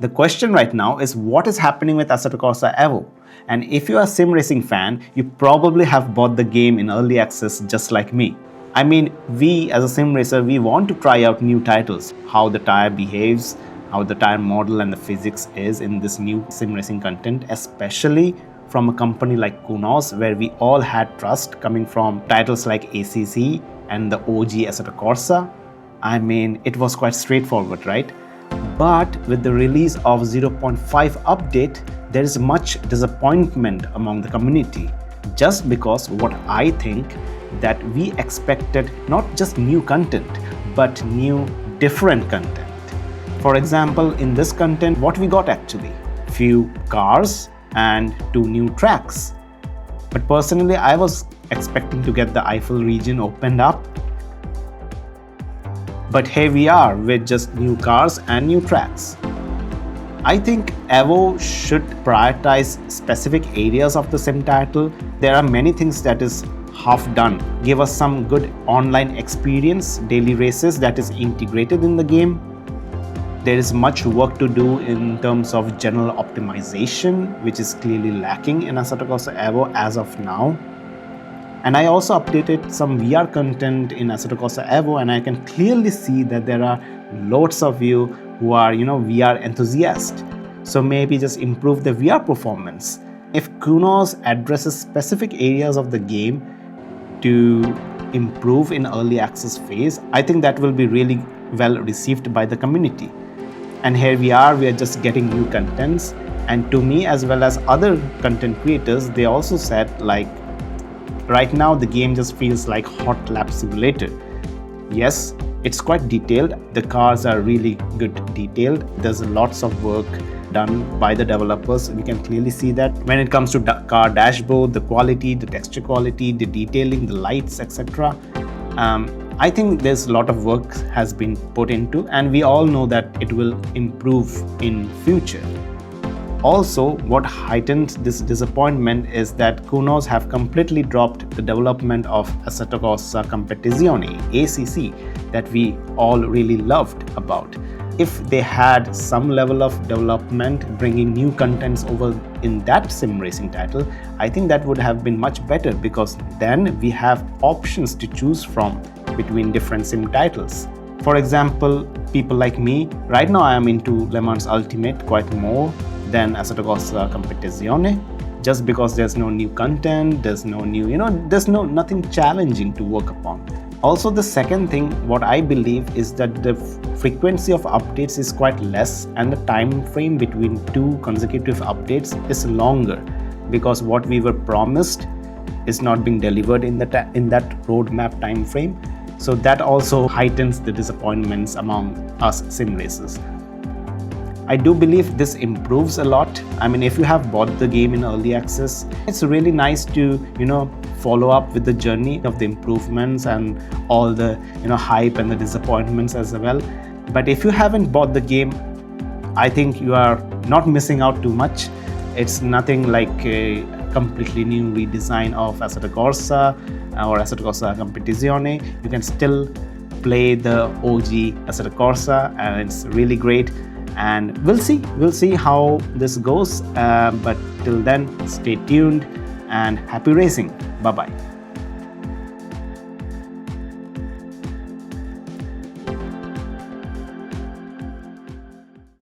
The question right now is what is happening with Assetto Corsa EVO? And if you're a sim racing fan, you probably have bought the game in early access just like me. I mean, we as a sim racer, we want to try out new titles, how the tire behaves, how the tire model and the physics is in this new sim racing content, especially from a company like Kunos, where we all had trust coming from titles like ACC and the OG Assetto Corsa. I mean, it was quite straightforward, right? But with the release of 0.5 update, there is much disappointment among the community, just because what I think that we expected not just new content, but new different content. For example, in this content, what we got actually? Few cars and 2 new tracks. But personally, I was expecting to get the Eiffel region opened up. But here we are with just new cars and new tracks. I think EVO should prioritize specific areas of the sim title. There are many things that is half done. Give us some good online experience, daily races that is integrated in the game. There is much work to do in terms of general optimization, which is clearly lacking in Assetto Corsa EVO as of now. And I also updated some VR content in Assetto Corsa EVO, and I can clearly see that there are lots of you who are, VR enthusiasts. So maybe just improve the VR performance. If Kunos addresses specific areas of the game to improve in early access phase, I think that will be really well received by the community. And here we are just getting new contents. And to me, as well as other content creators, they also said like, right now the game just feels like hotlap simulator. Yes, it's quite detailed. The cars are really good detailed. There's lots of work done by the developers. We can clearly see that when it comes to car dashboard, the quality, the texture quality, the detailing, the lights, etc. I think there's a lot of work has been put into, and we all know that it will improve in future. Also, what heightens this disappointment is that Kunos have completely dropped the development of Assetto Corsa Competizione, ACC, that we all really loved about. If they had some level of development, bringing new contents over in that sim racing title, I think that would have been much better, because then we have options to choose from between different sim titles. For example, people like me, right now I am into Le Mans Ultimate quite more than Assetto Corsa Competizione, just because there's no new content, there's no new, there's nothing challenging to work upon. Also, the second thing, what I believe is that the frequency of updates is quite less, and the time frame between 2 consecutive updates is longer, because what we were promised is not being delivered in that roadmap time frame. So that also heightens the disappointments among us sim racers. I do believe this improves a lot. I mean, if you have bought the game in early access, it's really nice to, follow up with the journey of the improvements and all the, hype and the disappointments as well. But if you haven't bought the game, I think you are not missing out too much. It's nothing like a completely new redesign of Assetto Corsa or Assetto Corsa Competizione. You can still play the OG Assetto Corsa, and it's really great. And we'll see how this goes, but till then, stay tuned and happy racing. Bye bye.